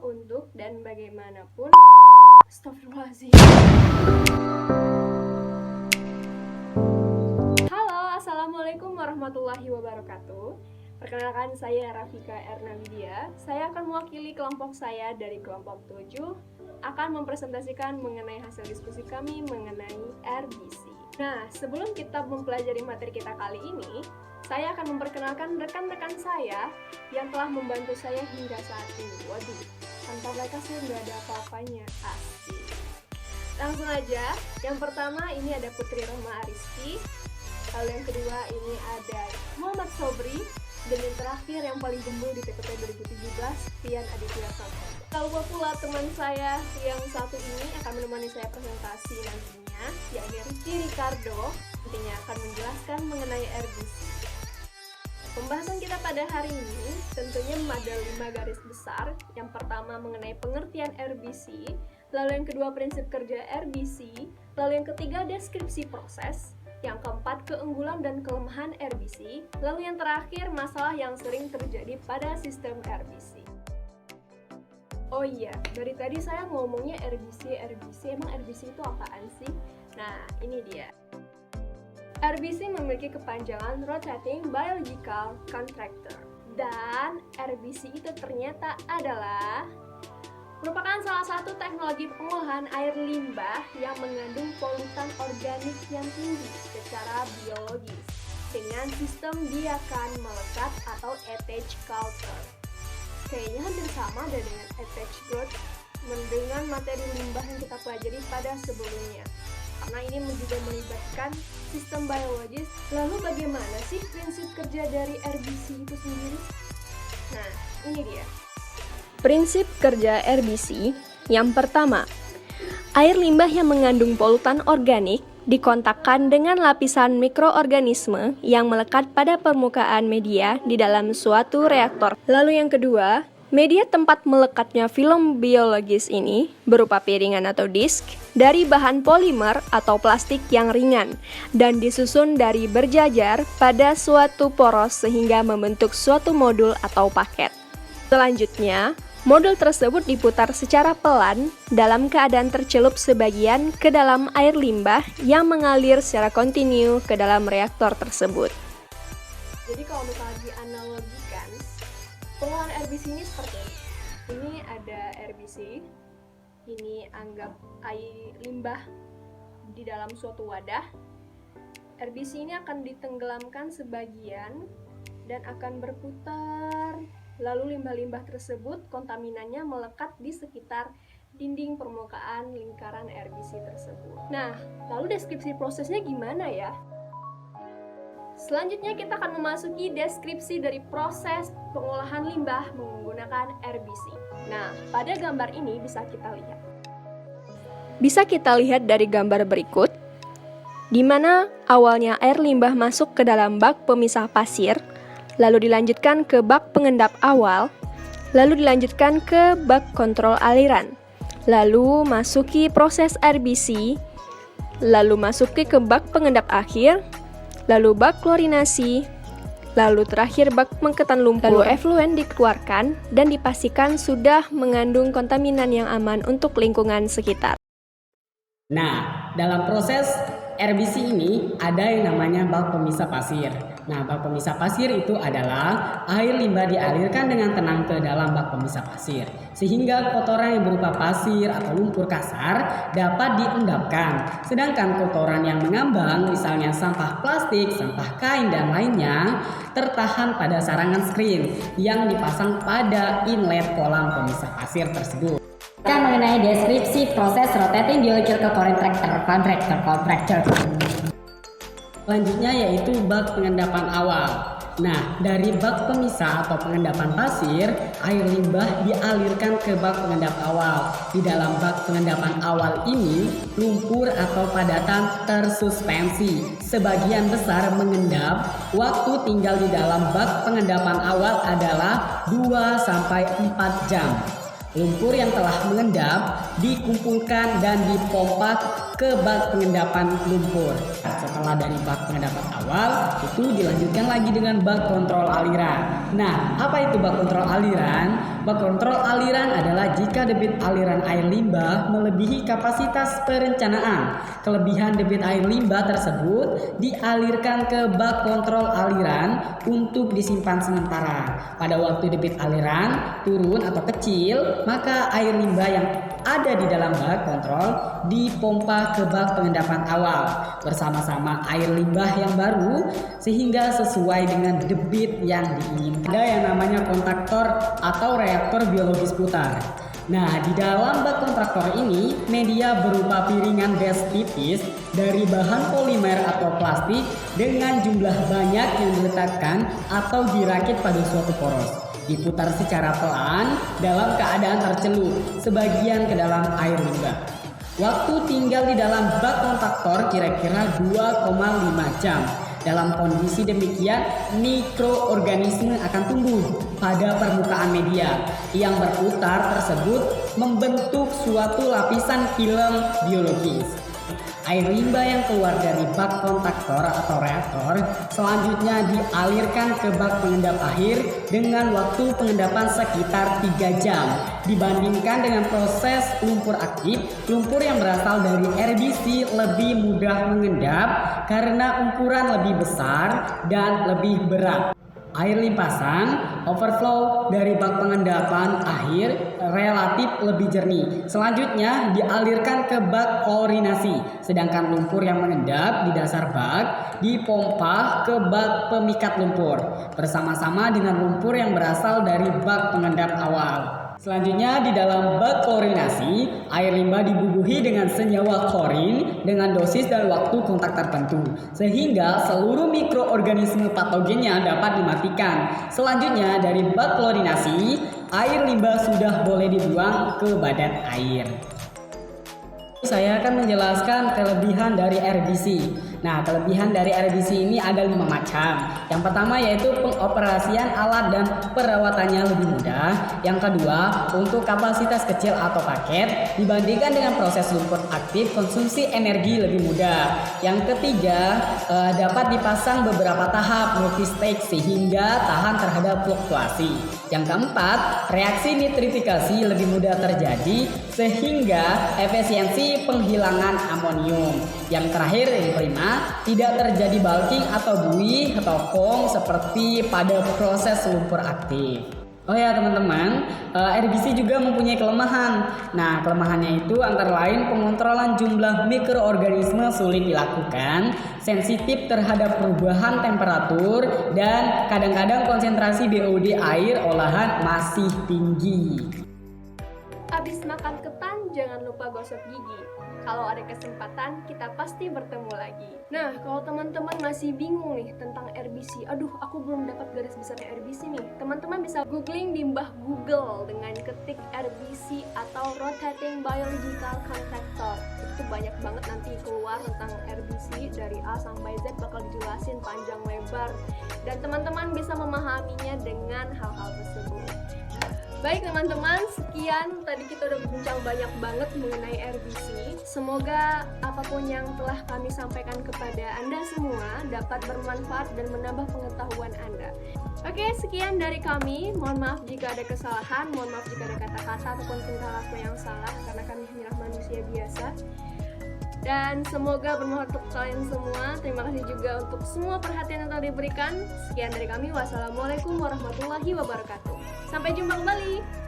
untuk dan bagaimanapun. Astagfirullahaladzim. Halo, assalamualaikum warahmatullahi wabarakatuh. Perkenalkan, saya Rafika Erna Widya. Saya akan mewakili kelompok saya dari kelompok 7 akan mempresentasikan mengenai hasil diskusi kami mengenai RBC. Nah, sebelum kita mempelajari materi kita kali ini, saya akan memperkenalkan rekan-rekan saya yang telah membantu saya hingga saat ini. Waduh, tanpa mereka saya nggak ada apa-apanya, asik. Langsung aja, yang pertama ini ada Putri Rahma Ariski, lalu yang kedua ini ada Muhammad Sobri, dan yang terakhir yang paling gembul di PPT 2017, Pian Aditya Soto. Lalu pula teman saya yang satu ini akan menemani saya presentasi nantinya, yakni Rizky Ricardo, nantinya akan menjelaskan mengenai RBC. Pembahasan kita pada hari ini tentunya ada 5 garis besar. Yang pertama mengenai pengertian RBC, lalu yang kedua prinsip kerja RBC, lalu yang ketiga deskripsi proses, yang keempat keunggulan dan kelemahan RBC, lalu yang terakhir masalah yang sering terjadi pada sistem RBC. Oh iya, dari tadi saya ngomongnya RBC, emang RBC itu apaan sih? Nah, ini dia. RBC memiliki kepanjangan Rotating Biological Contractor, dan RBC itu ternyata adalah merupakan salah satu teknologi pengolahan air limbah yang mengandung polutan organik yang tinggi secara biologis dengan sistem biakan melekat atau attached culture. Kayaknya hampir sama dengan attached growth dengan materi limbah yang kita pelajari pada sebelumnya, karena ini juga melibatkan sistem biologis. Lalu bagaimana sih prinsip kerja dari RBC itu sendiri? Nah, ini dia. Prinsip kerja RBC yang pertama, air limbah yang mengandung polutan organik dikontakkan dengan lapisan mikroorganisme yang melekat pada permukaan media di dalam suatu reaktor. Lalu yang kedua, media tempat melekatnya film biologis ini berupa piringan atau disk dari bahan polimer atau plastik yang ringan dan disusun dari berjajar pada suatu poros sehingga membentuk suatu modul atau paket. Selanjutnya, modul tersebut diputar secara pelan dalam keadaan tercelup sebagian ke dalam air limbah yang mengalir secara kontinu ke dalam reaktor tersebut. Jadi kalau misalnya dianalogikan, pengolahan RBC ini seperti ini. Ini ada RBC, ini anggap air limbah di dalam suatu wadah. RBC ini akan ditenggelamkan sebagian dan akan berputar. Lalu limbah-limbah tersebut kontaminannya melekat di sekitar dinding permukaan lingkaran RBC tersebut. Nah, lalu deskripsi prosesnya gimana ya? Selanjutnya kita akan memasuki deskripsi dari proses pengolahan limbah menggunakan RBC. Nah, pada gambar ini bisa kita lihat. Bisa kita lihat dari gambar berikut, di mana awalnya air limbah masuk ke dalam bak pemisah pasir, lalu dilanjutkan ke bak pengendap awal, lalu dilanjutkan ke bak kontrol aliran, lalu masuki proses RBC, lalu masuki ke bak pengendap akhir, lalu bak klorinasi, lalu terakhir bak pengangkatan lumpur. Lalu efluen dikeluarkan dan dipastikan sudah mengandung kontaminan yang aman untuk lingkungan sekitar. Nah, dalam proses RBC ini ada yang namanya bak pemisah pasir. Nah, bak pemisah pasir itu adalah air limbah dialirkan dengan tenang ke dalam bak pemisah pasir, sehingga kotoran yang berupa pasir atau lumpur kasar dapat diendapkan. Sedangkan kotoran yang mengambang, misalnya sampah plastik, sampah kain, dan lainnya, tertahan pada sarangan screen yang dipasang pada inlet kolam pemisah pasir tersebut. Kita mengenai deskripsi proses rotating biological contractor. Selanjutnya yaitu bak pengendapan awal. Nah, dari bak pemisah atau pengendapan pasir, air limbah dialirkan ke bak pengendap awal. Di dalam bak pengendapan awal ini, lumpur atau padatan tersuspensi. Sebagian besar mengendap, waktu tinggal di dalam bak pengendapan awal adalah 2-4 jam. Lumpur yang telah mengendap dikumpulkan dan dipompa ke bak pengendapan lumpur. Setelah dari bak pengendapan awal, itu dilanjutkan lagi dengan bak kontrol aliran. Nah, apa itu bak kontrol aliran? bak kontrol aliran adalah jika debit aliran air limbah melebihi kapasitas perencanaan. Kelebihan debit air limbah tersebut dialirkan ke bak kontrol aliran untuk disimpan sementara. Pada waktu debit aliran turun atau kecil, maka air limbah yang ada di dalam bak kontrol dipompa ke bak pengendapan awal bersama-sama air limbah yang baru sehingga sesuai dengan debit yang diinginkan. Ada yang namanya kontaktor atau reaktor biologis putar. Nah, di dalam bak kontraktor ini media berupa piringan gas tipis dari bahan polimer atau plastik dengan jumlah banyak yang diletakkan atau dirakit pada suatu poros. Diputar secara pelan dalam keadaan tercelup sebagian ke dalam air limbah. Waktu tinggal di dalam bak kontaktor kira-kira 2,5 jam. Dalam kondisi demikian, mikroorganisme akan tumbuh pada permukaan media yang berputar tersebut membentuk suatu lapisan film biologis. Air limbah yang keluar dari bak kontaktor atau reaktor selanjutnya dialirkan ke bak pengendap air dengan waktu pengendapan sekitar 3 jam. Dibandingkan dengan proses lumpur aktif, lumpur yang berasal dari RBC lebih mudah mengendap karena ukuran lebih besar dan lebih berat. Air limpasan overflow dari bak pengendapan air relatif lebih jernih. Selanjutnya dialirkan ke bak klorinasi, sedangkan lumpur yang mengendap di dasar bak dipompa ke bak pemikat lumpur bersama-sama dengan lumpur yang berasal dari bak pengendap awal. Selanjutnya di dalam bak klorinasi, air limbah dibubuhi dengan senyawa klorin dengan dosis dan waktu kontak tertentu sehingga seluruh mikroorganisme patogennya dapat dimatikan. Selanjutnya dari bak klorinasi, air limbah sudah boleh dibuang ke badan air. Saya akan menjelaskan kelebihan dari RBC. Nah, kelebihan dari RBC ini ada 5 macam. Yang pertama yaitu pengoperasian alat dan perawatannya lebih mudah. Yang kedua, untuk kapasitas kecil atau paket dibandingkan dengan proses lumpur aktif, konsumsi energi lebih mudah. Yang ketiga, dapat dipasang beberapa tahap multi-stage sehingga tahan terhadap fluktuasi. Yang keempat, reaksi nitrifikasi lebih mudah terjadi sehingga efisiensi penghilangan amonium. Yang terakhir, yang kelima, tidak terjadi bulking atau buih atau foam seperti pada proses lumpur aktif. Oh ya teman-teman, RBC juga mempunyai kelemahan. Nah, kelemahannya itu antara lain pengontrolan jumlah mikroorganisme sulit dilakukan, sensitif terhadap perubahan temperatur, dan kadang-kadang konsentrasi BOD air olahan masih tinggi. Abis makan ketan, jangan lupa gosok gigi. Kalau ada kesempatan, kita pasti bertemu lagi. Nah, kalau teman-teman masih bingung nih tentang RBC, aduh aku belum dapat garis besarnya RBC nih, teman-teman bisa googling di mbah Google dengan ketik RBC atau Rotating Biological Contractor. Itu banyak banget nanti keluar tentang RBC dari A sampai Z, bakal dijelasin panjang lebar. Dan teman-teman bisa memahaminya dengan hal-hal tersebut. Baik teman-teman, sekian tadi kita udah berbincang banyak banget mengenai RBC. Semoga apapun yang telah kami sampaikan kepada Anda semua dapat bermanfaat dan menambah pengetahuan Anda. Oke, sekian dari kami. Mohon maaf jika ada kesalahan, mohon maaf jika ada kata-kata ataupun tingkah laku yang salah karena kami hanyalah manusia biasa. Dan semoga bermanfaat untuk kalian semua. Terima kasih juga untuk semua perhatian yang telah diberikan. Sekian dari kami. Wassalamualaikum warahmatullahi wabarakatuh. Sampai jumpa kembali.